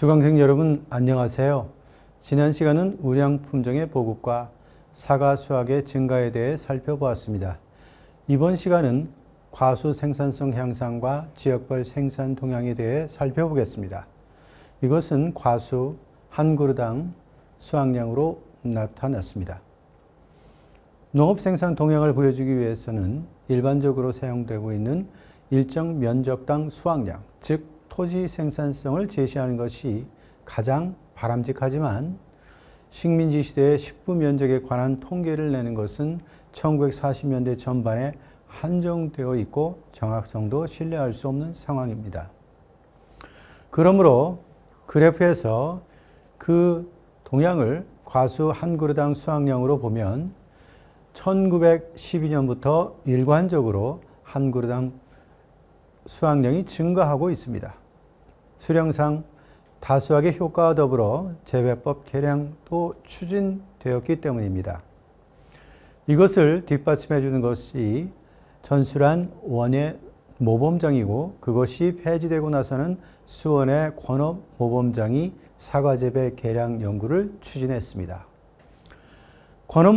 수강생 여러분 안녕하세요. 지난 시간은 우량 품종의 보급과 사과 수확의 증가에 대해 살펴보았습니다. 이번 시간은 과수 생산성 향상과 지역별 생산 동향에 대해 살펴보겠습니다. 이것은 과수 한 그루당 수확량으로 나타났습니다. 농업 생산 동향을 보여주기 위해서는 일반적으로 사용되고 있는 일정 면적당 수확량, 즉 토지 생산성을 제시하는 것이 가장 바람직하지만 식민지 시대의 식부 면적에 관한 통계를 내는 것은 1940년대 전반에 한정되어 있고 정확성도 신뢰할 수 없는 상황입니다. 그러므로 그래프에서 그 동향을 과수 한 그루당 수확량으로 보면 1912년부터 일관적으로 한 그루당 수확량이 증가하고 있습니다. 수령상 다수학의 효과와 더불어 재배법 개량도 추진되었기 때문입니다. 이것을 뒷받침해 주는 것이 전술한 원예 모범장이고 그것이 폐지되고 나서는 수원의 권업 모범장이 사과재배 개량 연구를 추진했습니다. 권업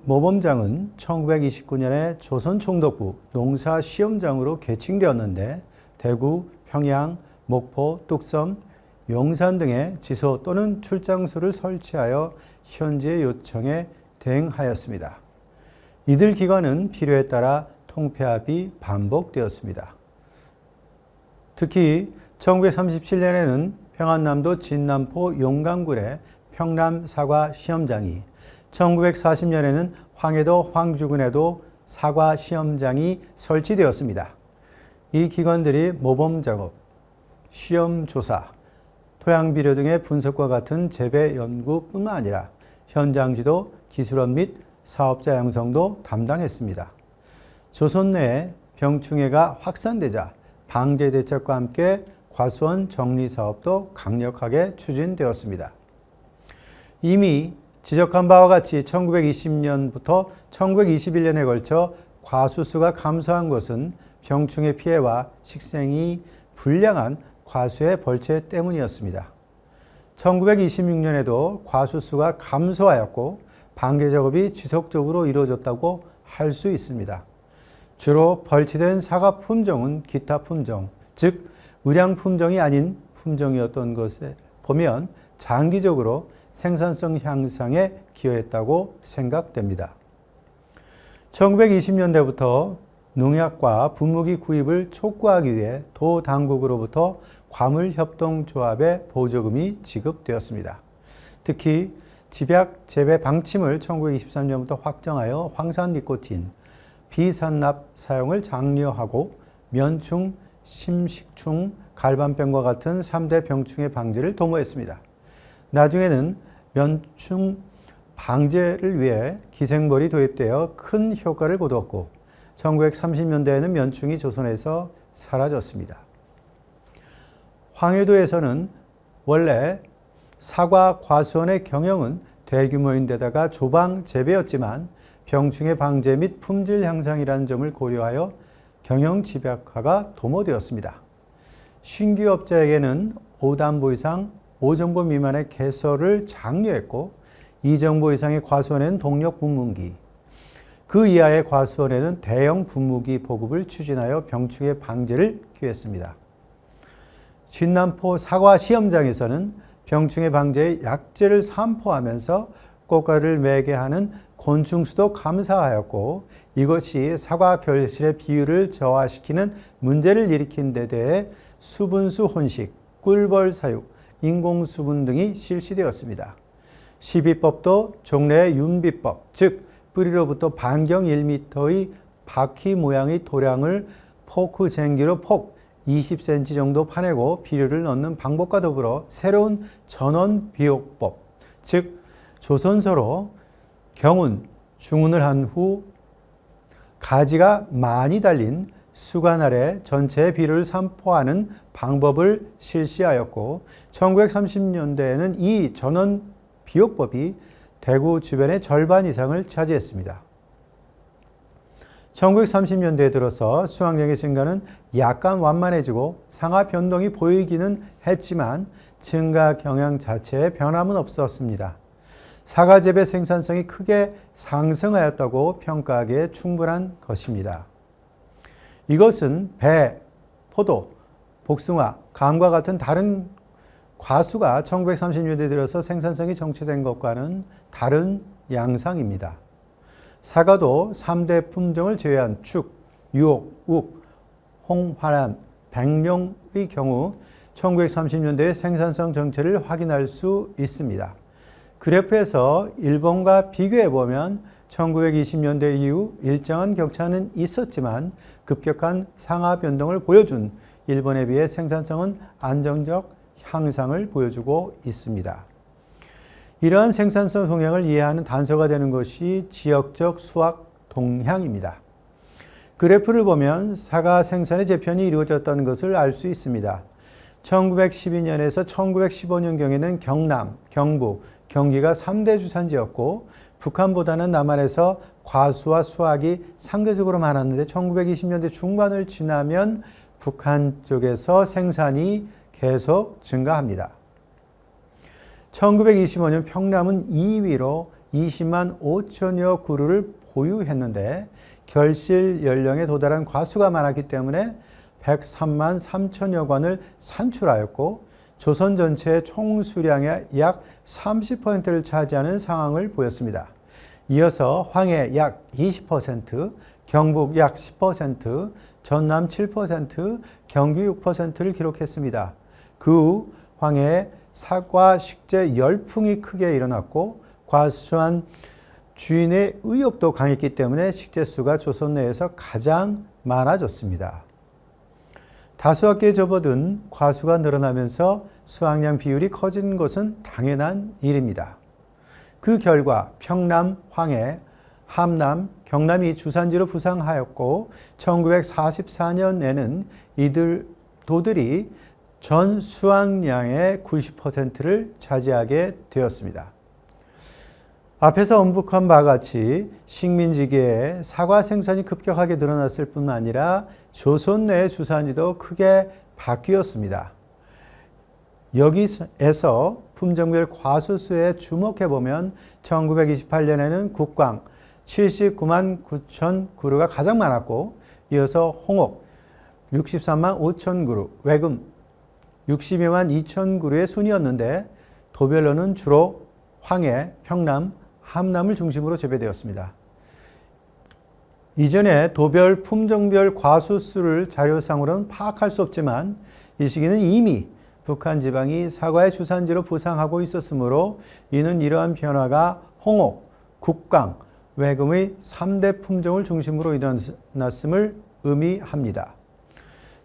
모범장은 1929년에 조선총독부 농사시험장으로 개칭되었는데 대구, 평양, 목포, 뚝섬, 용산 등의 지소 또는 출장소를 설치하여 현지의 요청에 대응하였습니다. 이들 기관은 필요에 따라 통폐합이 반복되었습니다. 특히 1937년에는 평안남도 진남포 용강군의 평남 사과 시험장이, 1940년에는 황해도 황주군에도 사과 시험장이 설치되었습니다. 이 기관들이 모범작업, 시험조사, 토양비료 등의 분석과 같은 재배 연구뿐만 아니라 현장 지도, 기술업 및 사업자 양성도 담당했습니다. 조선 내에 병충해가 확산되자 방제 대책과 함께 과수원 정리 사업도 강력하게 추진되었습니다. 이미 지적한 바와 같이 1920년부터 1921년에 걸쳐 과수수가 감소한 것은 병충해 피해와 식생이 불량한 과수의 벌채 때문이었습니다. 1926년에도 과수수가 감소하였고 방제 작업이 지속적으로 이루어졌다고 할 수 있습니다. 주로 벌치된 사과 품종은 기타 품종, 즉 의량 품종이 아닌 품종이었던 것에 보면 장기적으로 생산성 향상에 기여했다고 생각됩니다. 1920년대부터 농약과 분무기 구입을 촉구하기 위해 도 당국으로부터 과물협동조합의 보조금이 지급되었습니다. 특히 집약 재배 방침을 1923년부터 확정하여 황산 니코틴, 비산납 사용을 장려하고 면충, 심식충, 갈반병과 같은 3대 병충해 방지를 도모했습니다. 나중에는 면충 방제를 위해 기생벌이 도입되어 큰 효과를 거두었고 1930년대에는 면충이 조선에서 사라졌습니다. 황해도에서는 원래 사과 과수원의 경영은 대규모인데다가 조방 재배였지만 병충해 방제 및 품질 향상이라는 점을 고려하여 경영 집약화가 도모되었습니다. 신규 업자에게는 5담보 이상 5정보 미만의 개설을 장려했고 2정보 이상의 과수원에는 동력 분무기, 그 이하의 과수원에는 대형 분무기 보급을 추진하여 병충해 방제를 기했습니다. 진남포 사과 시험장에서는 병충해 방제의 약재를 산포하면서 꽃가루를 매게 하는 곤충수도 감사하였고 이것이 사과 결실의 비율을 저하시키는 문제를 일으킨 데 대해 수분수 혼식, 꿀벌 사육, 인공수분 등이 실시되었습니다. 시비법도 종래의 윤비법, 즉 뿌리로부터 반경 1m의 바퀴 모양의 도량을 포크 쟁기로 폭 20cm 정도 파내고 비료를 넣는 방법과 더불어 새로운 전원비옥법, 즉 조선소로 경운, 중운을 한 후 가지가 많이 달린 수관 아래 전체의 비료를 산포하는 방법을 실시하였고 1930년대에는 이 전원비옥법이 대구 주변의 절반 이상을 차지했습니다. 1930년대에 들어서 수확량의 증가는 약간 완만해지고 상하 변동이 보이기는 했지만 증가 경향 자체에 변함은 없었습니다. 사과 재배 생산성이 크게 상승하였다고 평가하기에 충분한 것입니다. 이것은 배, 포도, 복숭아, 감과 같은 다른 과수가 1930년대에 들어서 생산성이 정체된 것과는 다른 양상입니다. 사과도 3대 품종을 제외한 축, 유옥, 욱, 홍화란, 백룡의 경우 1930년대의 생산성 정체를 확인할 수 있습니다. 그래프에서 일본과 비교해 보면 1920년대 이후 일정한 격차는 있었지만 급격한 상하 변동을 보여준 일본에 비해 생산성은 안정적 향상을 보여주고 있습니다. 이러한 생산성 동향을 이해하는 단서가 되는 것이 지역적 수확 동향입니다. 그래프를 보면 사과 생산의 재편이 이루어졌다는 것을 알 수 있습니다. 1912년에서 1915년경에는 경남, 경북, 경기가 3대 주산지였고 북한보다는 남한에서 과수와 수확이 상대적으로 많았는데 1920년대 중반을 지나면 북한 쪽에서 생산이 계속 증가합니다. 1925년 평남은 2위로 20만 5천여 그루를 보유했는데 결실 연령에 도달한 과수가 많았기 때문에 103만 3천여 관을 산출하였고 조선 전체의 총수량의 약 30%를 차지하는 상황을 보였습니다. 이어서 황해 약 20%, 경북 약 10%, 전남 7%, 경기 6%를 기록했습니다. 그 후 황해에 사과 식재 열풍이 크게 일어났고 과수한 주인의 의욕도 강했기 때문에 식재수가 조선 내에서 가장 많아졌습니다. 다수학기에 접어든 과수가 늘어나면서 수확량 비율이 커진 것은 당연한 일입니다. 그 결과 평남, 황해, 함남, 경남이 주산지로 부상하였고 1944년에는 도들이 전 수확량의 90%를 차지하게 되었습니다. 앞에서 언급한 바와 같이 식민지기에 사과 생산이 급격하게 늘어났을 뿐만 아니라 조선 내의 주산지도 크게 바뀌었습니다. 여기에서 품종별 과수수에 주목해 보면 1928년에는 국광 79만 9천 그루가 가장 많았고 이어서 홍옥 63만 5천 그루, 외금 62만 2천 그루의 순이었는데 도별로는 주로 황해, 평남, 함남을 중심으로 재배되었습니다. 이전에 도별 품종별 과수수를 자료상으로는 파악할 수 없지만 이 시기는 이미 북한 지방이 사과의 주산지로 부상하고 있었으므로 이는 이러한 변화가 홍옥, 국광, 외금의 3대 품종을 중심으로 일어났음을 의미합니다.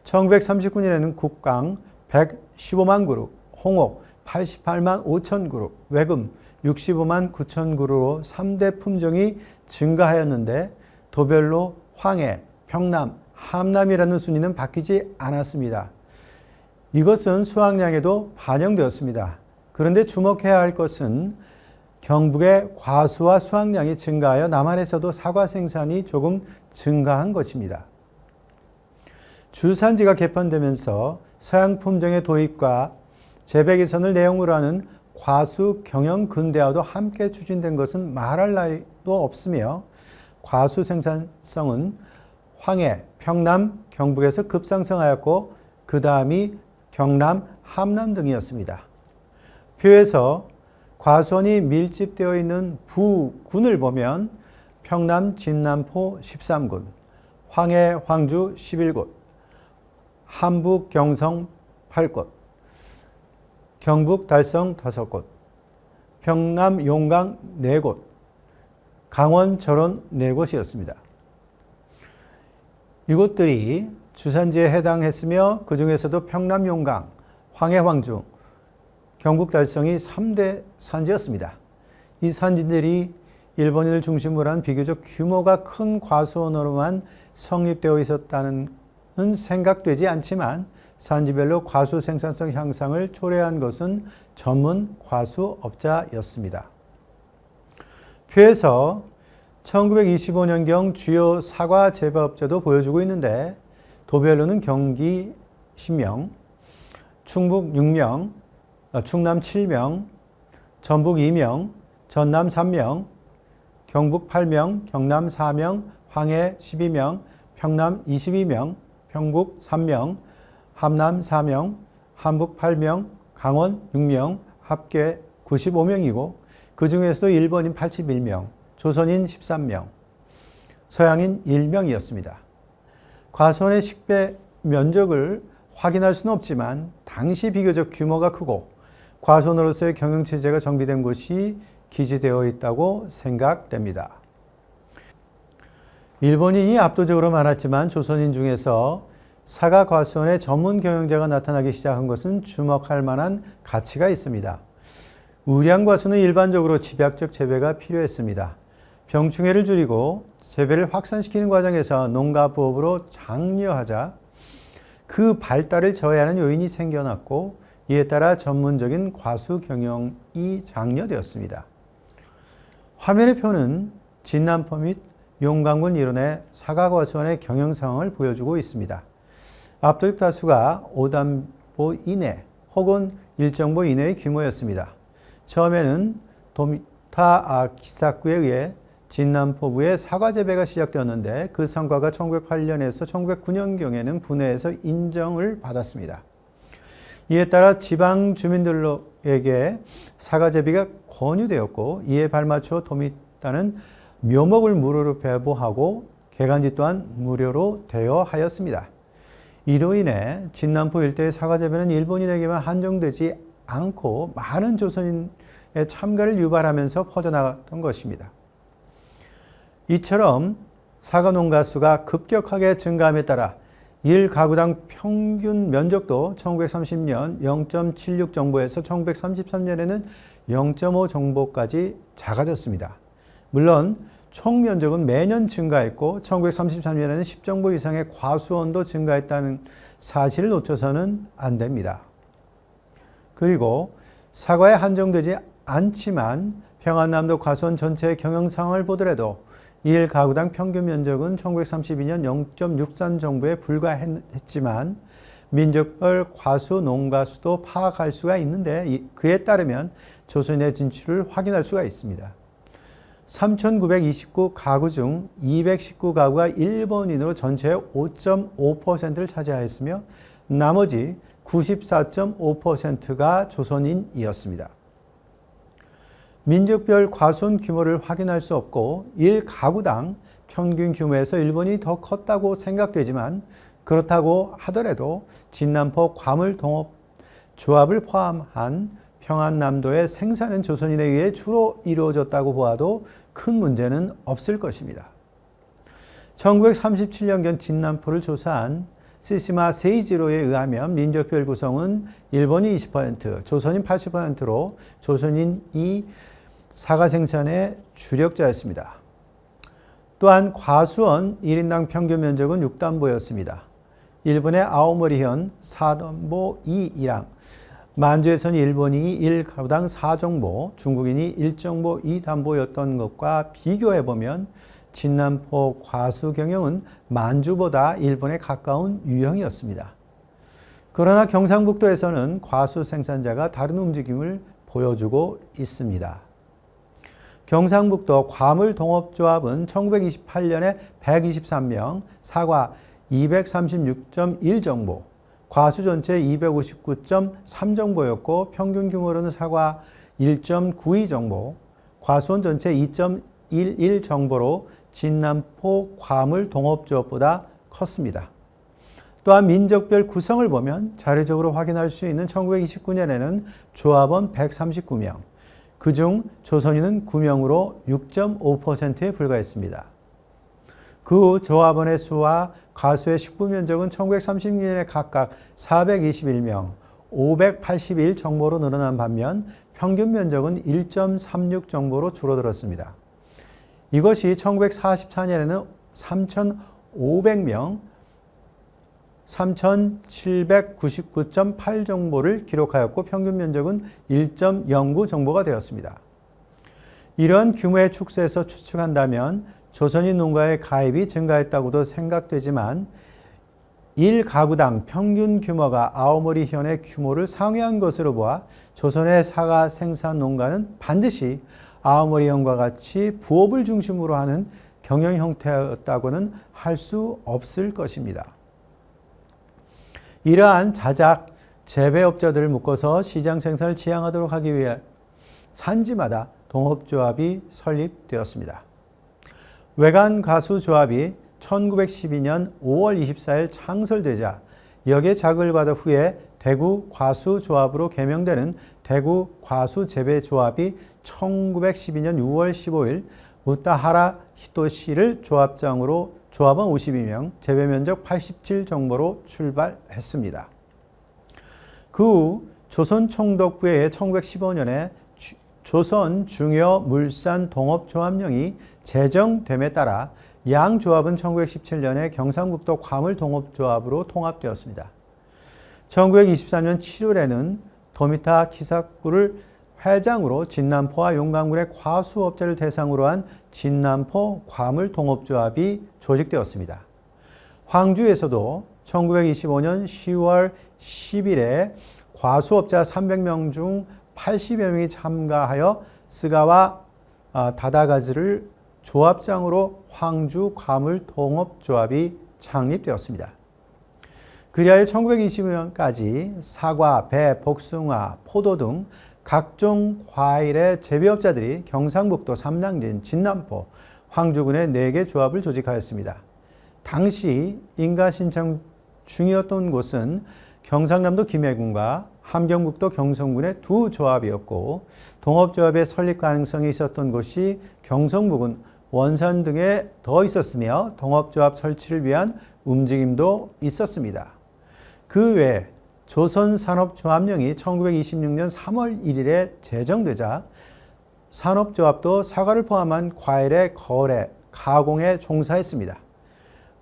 1939년에는 국광 115만 그루, 홍옥 88만 5천 그루, 외금 65만 9천 그루로 3대 품종이 증가하였는데 도별로 황해, 평남, 함남이라는 순위는 바뀌지 않았습니다. 이것은 수확량에도 반영되었습니다. 그런데 주목해야 할 것은 경북의 과수와 수확량이 증가하여 남한에서도 사과 생산이 조금 증가한 것입니다. 주산지가 개편되면서 서양 품종의 도입과 재배 개선을 내용으로 하는 과수 경영 근대화도 함께 추진된 것은 말할 나위도 없으며 과수 생산성은 황해, 평남, 경북에서 급상승하였고 그 다음이 경남, 함남 등이었습니다. 표에서 과수원이 밀집되어 있는 부군을 보면 평남, 진남포 13군, 황해, 황주 11곳, 함북, 경성 8곳, 경북, 달성 5곳, 평남, 용강 4곳, 강원, 철원 4곳이었습니다. 이곳들이 주산지에 해당했으며 그 중에서도 평남, 용강, 황해, 황주, 경북, 달성이 3대 산지였습니다. 이 산지들이 일본인을 중심으로 한 비교적 규모가 큰 과수원으로만 성립되어 있었다는 생각되지 않지만 산지별로 과수 생산성 향상을 초래한 것은 전문 과수업자였습니다. 표에서 1925년경 주요 사과 재배업체도 보여주고 있는데 도별로는 경기 10명, 충북 6명, 충남 7명, 전북 2명, 전남 3명, 경북 8명, 경남 4명, 황해 12명, 평남 22명, 평북 3명, 함남 4명, 함북 8명, 강원 6명, 합계 95명이고 그 중에서도 일본인 81명, 조선인 13명, 서양인 1명이었습니다. 과수원의 식배 면적을 확인할 수는 없지만 당시 비교적 규모가 크고 과수원으로서의 경영체제가 정비된 곳이 기지되어 있다고 생각됩니다. 일본인이 압도적으로 많았지만 조선인 중에서 사과 과수원의 전문 경영자가 나타나기 시작한 것은 주목할 만한 가치가 있습니다. 우량과수는 일반적으로 집약적 재배가 필요했습니다. 병충해를 줄이고 재배를 확산시키는 과정에서 농가 부업으로 장려하자 그 발달을 저해하는 요인이 생겨났고 이에 따라 전문적인 과수 경영이 장려되었습니다. 화면의 표는 진남포 및 용강군 일원의 사과과수원의 경영 상황을 보여주고 있습니다. 압도적 다수가 5단보 이내 혹은 1정보 이내의 규모였습니다. 처음에는 도미타 기사쿠에 의해 진남포부의 사과 재배가 시작되었는데 그 성과가 1908년에서 1909년경에는 분해해서 인정을 받았습니다. 이에 따라 지방 주민들에게 사과 재배가 권유되었고 이에 발맞춰 도미타는 묘목을 무료로 배부하고 개간지 또한 무료로 대여하였습니다. 이로 인해 진남포 일대의 사과 재배는 일본인에게만 한정되지 않고 많은 조선인의 참가를 유발하면서 퍼져나갔던 것입니다. 이처럼 사과 농가 수가 급격하게 증가함에 따라 1가구당 평균 면적도 1930년 0.76 정보에서 1933년에는 0.5 정보까지 작아졌습니다. 물론 총 면적은 매년 증가했고 1933년에는 10정보 이상의 과수원도 증가했다는 사실을 놓쳐서는 안 됩니다. 그리고 사과에 한정되지 않지만 평안남도 과수원 전체의 경영 상황을 보더라도 1가구당 평균 면적은 1932년 0.63 정도에 불과했지만 민족별 과수 농가 수도 파악할 수가 있는데 그에 따르면 조선인의 진출을 확인할 수가 있습니다. 3,929가구 중 219가구가 일본인으로 전체의 5.5%를 차지하였으며 나머지 94.5%가 조선인이었습니다. 민족별 과수원 규모를 확인할 수 없고 1가구당 평균 규모에서 일본이 더 컸다고 생각되지만 그렇다고 하더라도 진남포 과물동업조합을 포함한 평안남도의 생산은 조선인에 의해 주로 이루어졌다고 보아도 큰 문제는 없을 것입니다. 1937년경 진남포를 조사한 시시마 세이지로에 의하면 민족별 구성은 일본이 20%, 조선인 80%로 조선인이 사과 생산의 주력자였습니다. 또한 과수원 1인당 평균 면적은 6단보였습니다. 일본의 아오모리현 4단보 2이랑 만주에서는 일본인이 1가구당 4정보, 중국인이 1정보 2단보였던 것과 비교해보면 진남포 과수 경영은 만주보다 일본에 가까운 유형이었습니다. 그러나 경상북도에서는 과수 생산자가 다른 움직임을 보여주고 있습니다. 경상북도 과물동업조합은 1928년에 123명, 사과 236.1정보, 과수 전체 259.3정보였고 평균 규모로는 사과 1.92정보, 과수원 전체 2.11정보로 진남포 과물동업조합보다 컸습니다. 또한 민족별 구성을 보면 자료적으로 확인할 수 있는 1929년에는 조합원 139명, 그중 조선인은 9명으로 6.5%에 불과했습니다. 그 후 조합원의 수와 과수의 식부 면적은 1930년에 각각 421명, 581정보로 늘어난 반면 평균 면적은 1.36 정보로 줄어들었습니다. 이것이 1944년에는 3,500명, 3,799.8 정보를 기록하였고 평균 면적은 1.09 정보가 되었습니다. 이러한 규모의 축소에서 추측한다면 조선인 농가의 가입이 증가했다고도 생각되지만 1가구당 평균 규모가 아오모리 현의 규모를 상회한 것으로 보아 조선의 사과 생산 농가는 반드시 아오모리 현과 같이 부업을 중심으로 하는 경영 형태였다고는 할 수 없을 것입니다. 이러한 자작 재배업자들을 묶어서 시장 생산을 지향하도록 하기 위해 산지마다 동업조합이 설립되었습니다. 외간과수조합이 1912년 5월 24일 창설되자 여기에 자극을 받은 후에 대구과수조합으로 개명되는 대구과수재배조합이 1912년 6월 15일 우타하라 히토시를 조합장으로 조합원 52명, 재배면적 87정보로 출발했습니다. 그 후 조선총독부에 1915년에 조선중여물산동업조합령이 제정됨에 따라 양 조합은 1917년에 경상북도 과물동업조합으로 통합되었습니다. 1924년 7월에는 도미타 키사쿠를 회장으로 진남포와 용강군의 과수업자를 대상으로 한 진남포 과물동업조합이 조직되었습니다. 황주에서도 1925년 10월 10일에 과수업자 300명 중 80여 명이 참가하여 스가와 다다가즈를 조합장으로 황주 과물동업조합이 창립되었습니다. 그리하여 1920년까지 사과, 배, 복숭아, 포도 등 각종 과일의 재배업자들이 경상북도 삼당진, 진남포, 황주군의 4개 조합을 조직하였습니다. 당시 인가 신청 중이었던 곳은 경상남도 김해군과 함경북도 경성군의 2 조합이었고 동업조합의 설립 가능성이 있었던 곳이 경성북은 원산 등에 더 있었으며 동업조합 설치를 위한 움직임도 있었습니다. 그 외에 조선산업조합령이 1926년 3월 1일에 제정되자 산업조합도 사과를 포함한 과일의 거래, 가공에 종사했습니다.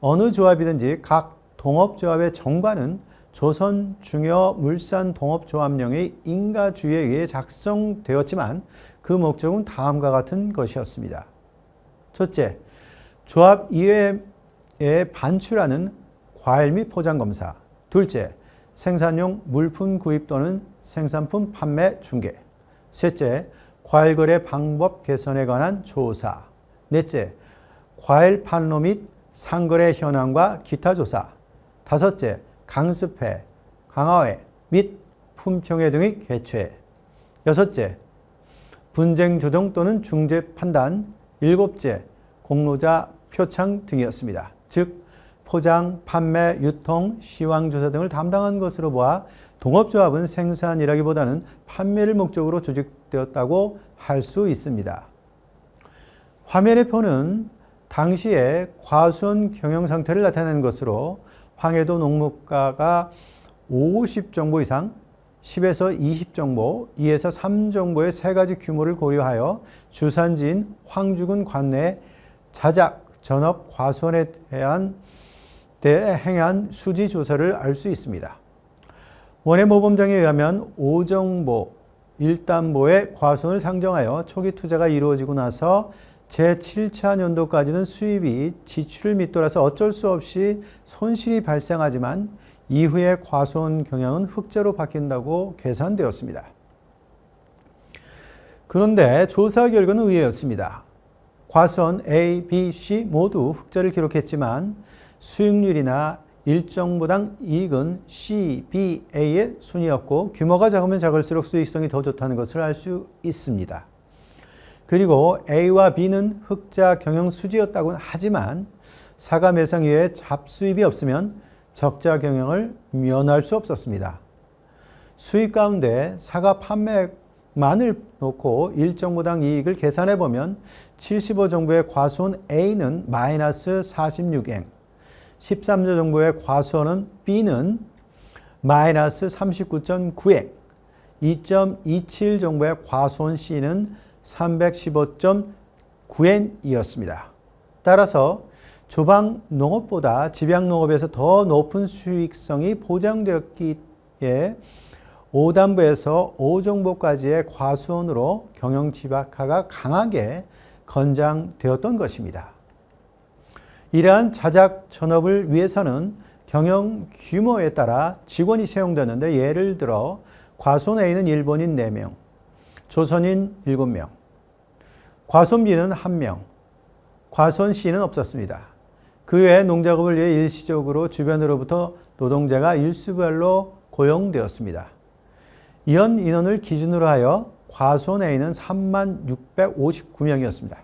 어느 조합이든지 각 동업조합의 정관은 조선중여물산동업조합령의 인가주의에 의해 작성되었지만 그 목적은 다음과 같은 것이었습니다. 첫째, 조합 이외에 반출하는 과일 및 포장검사. 둘째, 생산용 물품 구입 또는 생산품 판매 중개. 셋째, 과일 거래 방법 개선에 관한 조사. 넷째, 과일 판로 및 상거래 현황과 기타 조사. 다섯째, 강습회, 강화회 및 품평회 등의 개최. 여섯째, 분쟁 조정 또는 중재 판단. 일곱째, 공로자 표창 등이었습니다. 즉 포장, 판매, 유통, 시황조사 등을 담당한 것으로 보아 동업조합은 생산이라기보다는 판매를 목적으로 조직되었다고 할 수 있습니다. 화면의 표는 당시의 과수원 경영 상태를 나타내는 것으로 황해도 농목가가 50정보 이상, 10에서 20정보, 2에서 3정보의 3가지 규모를 고려하여 주산지인 황주군 관내 자작, 전업, 과수원에 대한 행한 수지 조사를 알 수 있습니다. 원해 모범장에 의하면 5정보 1담보의 과수원을 상정하여 초기 투자가 이루어지고 나서 제7차 년도까지는 수입이 지출을 밑돌아서 어쩔 수 없이 손실이 발생하지만 이후에 과수원 경영은 흑자로 바뀐다고 계산되었습니다. 그런데 조사 결과는 의외였습니다. 과수원 A, B, C 모두 흑자를 기록했지만 수익률이나 일정보당 이익은 C, B, A의 순이었고 규모가 작으면 작을수록 수익성이 더 좋다는 것을 알 수 있습니다. 그리고 A와 B는 흑자 경영 수지였다고는 하지만 사과 매상 이외에 잡수입이 없으면 적자 경영을 면할 수 없었습니다. 수익 가운데 사과 판매만을 놓고 1정보당 이익을 계산해 보면 75 정도의 과수원 A는 마이너스 46행, 13조 정도의 과수원은 B는 마이너스 39.9행, 2.27 정도의 과수원 C는 315.9엔이었습니다. 따라서 조방 농업보다 집양 농업에서 더 높은 수익성이 보장되었기에 5담보에서 5정보까지의 과수원으로 경영 지박화가 강하게 권장되었던 것입니다. 이러한 자작 전업을 위해서는 경영 규모에 따라 직원이 채용되는데 예를 들어 과손 A는 일본인 4명, 조선인 7명, 과손 B는 1명, 과손 C는 없었습니다. 그 외에 농작업을 위해 일시적으로 주변으로부터 노동자가 일수별로 고용되었습니다. 이런 인원을 기준으로 하여 과손 A는 3659명이었습니다.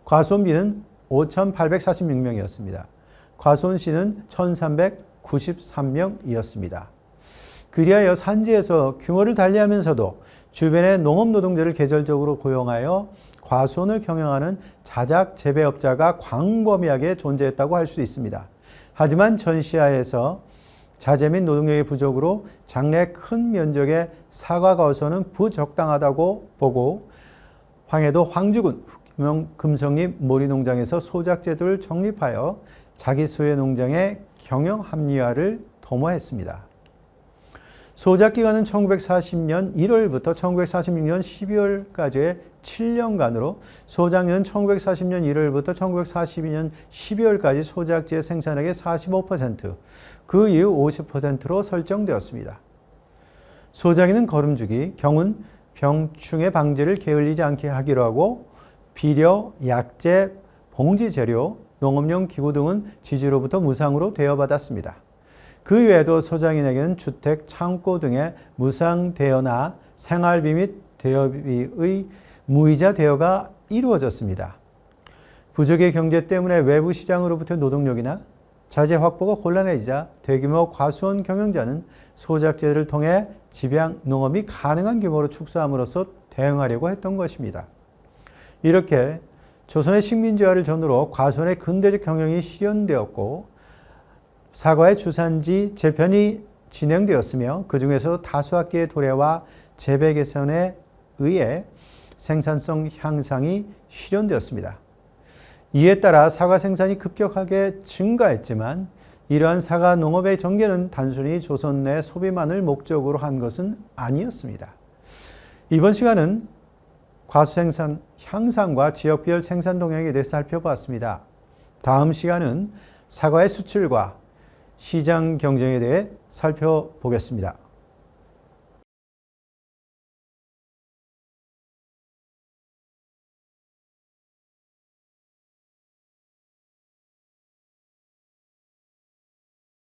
과손 B는 5846명이었습니다. 과손 C는 1393명이었습니다. 그리하여 산지에서 규모를 달리하면서도 주변의 농업 노동자를 계절적으로 고용하여 과손을 경영하는 자작 재배업자가 광범위하게 존재했다고 할 수 있습니다. 하지만 전시하에서 자재 및 노동력의 부족으로 장래 큰 면적의 사과 과수는 부적당하다고 보고 황해도 황주군 금성리 모리농장에서 소작제도를 정립하여 자기 소유의 농장의 경영 합리화를 도모했습니다. 소작 기간은 1940년 1월부터 1946년 12월까지의 7년간으로 소작량은 1940년 1월부터 1942년 12월까지 소작지의 생산액의 45%, 그 이후 50%로 설정되었습니다. 소작이는 거름주기, 경운, 병충해 방지를 게을리지 않게 하기로 하고 비료, 약재, 봉지 재료, 농업용 기구 등은 지주로부터 무상으로 대여받았습니다. 그 외에도 소장인에게는 주택, 창고 등의 무상 대여나 생활비 및 대여비의 무이자 대여가 이루어졌습니다. 부족의 경제 때문에 외부 시장으로부터 노동력이나 자재 확보가 곤란해지자 대규모 과수원 경영자는 소작제를 통해 집양 농업이 가능한 규모로 축소함으로써 대응하려고 했던 것입니다. 이렇게 조선의 식민지화를 전후로 과수원의 근대적 경영이 실현되었고 사과의 주산지 재편이 진행되었으며 그 중에서도 다수학기의 도래와 재배 개선에 의해 생산성 향상이 실현되었습니다. 이에 따라 사과 생산이 급격하게 증가했지만 이러한 사과 농업의 전개는 단순히 조선 내 소비만을 목적으로 한 것은 아니었습니다. 이번 시간은 과수 생산 향상과 지역별 생산 동향에 대해 살펴보았습니다. 다음 시간은 사과의 수출과 시장 경쟁에 대해 살펴보겠습니다.